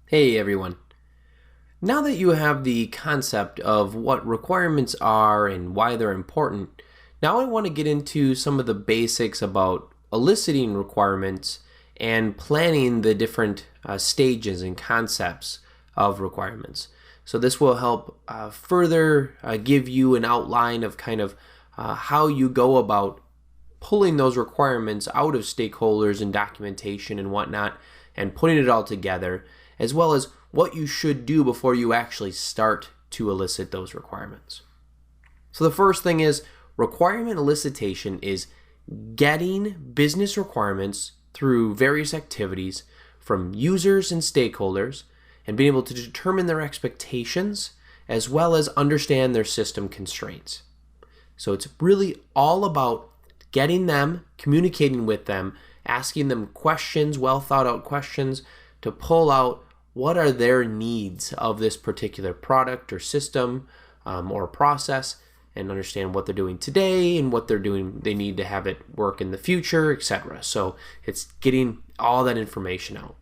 Hey everyone. Now that you have the concept of what requirements are and why they're important, now I want to get into some of the basics about eliciting requirements and planning the different stages and concepts of requirements. So this will help further give you an outline of kind of how you go about pulling those requirements out of stakeholders and documentation and whatnot and putting it all together, as well as what you should do before you actually start to elicit those requirements. So the first thing is requirement elicitation is getting business requirements through various activities from users and stakeholders and being able to determine their expectations as well as understand their system constraints. So it's really all about getting them, communicating with them, asking them questions, well thought out questions to pull out what are their needs of this particular product or system or process, and understand what they're doing today and what they need to have it work in the future, etc. So it's getting all that information out.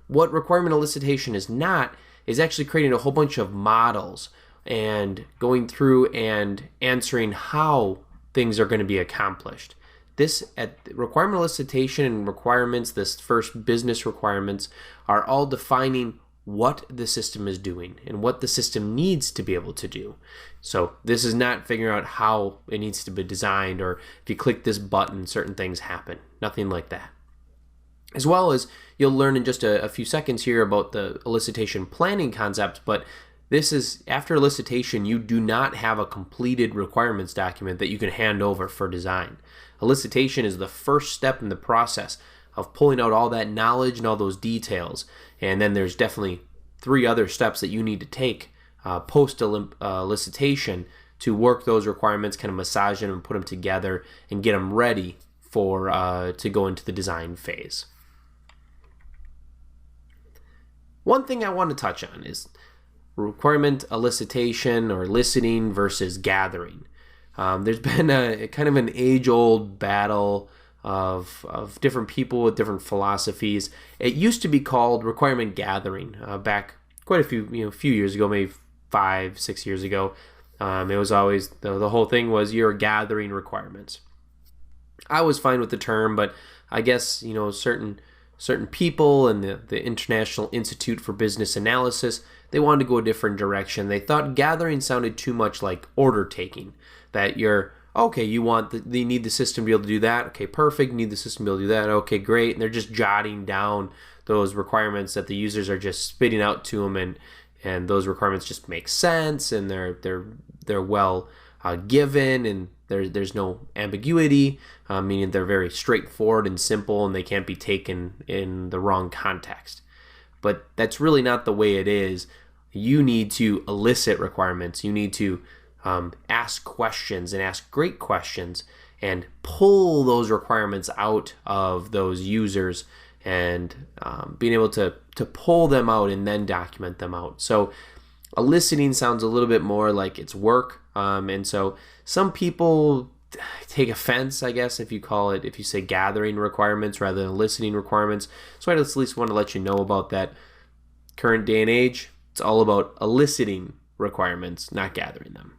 What requirement elicitation is not is actually creating a whole bunch of models and going through and answering how things are going to be accomplished. This at requirement elicitation and requirements, this first business requirements, are all defining what the system is doing and what the system needs to be able to do. So this is not figuring out how it needs to be designed or if you click this button, certain things happen. Nothing like that. As well as you'll learn in just a few seconds here about the elicitation planning concept, but this is after elicitation, you do not have a completed requirements document that you can hand over for design. Elicitation is the first step in the process of pulling out all that knowledge and all those details. And then there's definitely 3 other steps that you need to take post elicitation to work those requirements, kind of massage them and put them together and get them ready for to go into the design phase. One thing I want to touch on is requirement elicitation or listening versus gathering. There's been a kind of an age-old battle of different people with different philosophies. It used to be called requirement gathering back quite a few years ago, maybe 5-6 years ago. It was always the whole thing was you're gathering requirements. I was fine with the term, but I guess certain people and the International Institute for Business Analysis, they wanted to go a different direction. They thought gathering sounded too much like order taking. That you're, okay, you need the system to be able to do that. Okay, perfect. You need the system to be able to do that. Okay, great. And they're just jotting down those requirements that the users are just spitting out to them, and those requirements just make sense, and they're well given, and there's no ambiguity, meaning they're very straightforward and simple, and they can't be taken in the wrong context. But that's really not the way it is. You need to elicit requirements. You need to ask questions and ask great questions and pull those requirements out of those users and being able to pull them out and then document them out. So eliciting sounds a little bit more like it's work. And so some people take offense, I guess, if you say gathering requirements rather than eliciting requirements. So I at least want to let you know about that. Current day and age, it's all about eliciting requirements, not gathering them.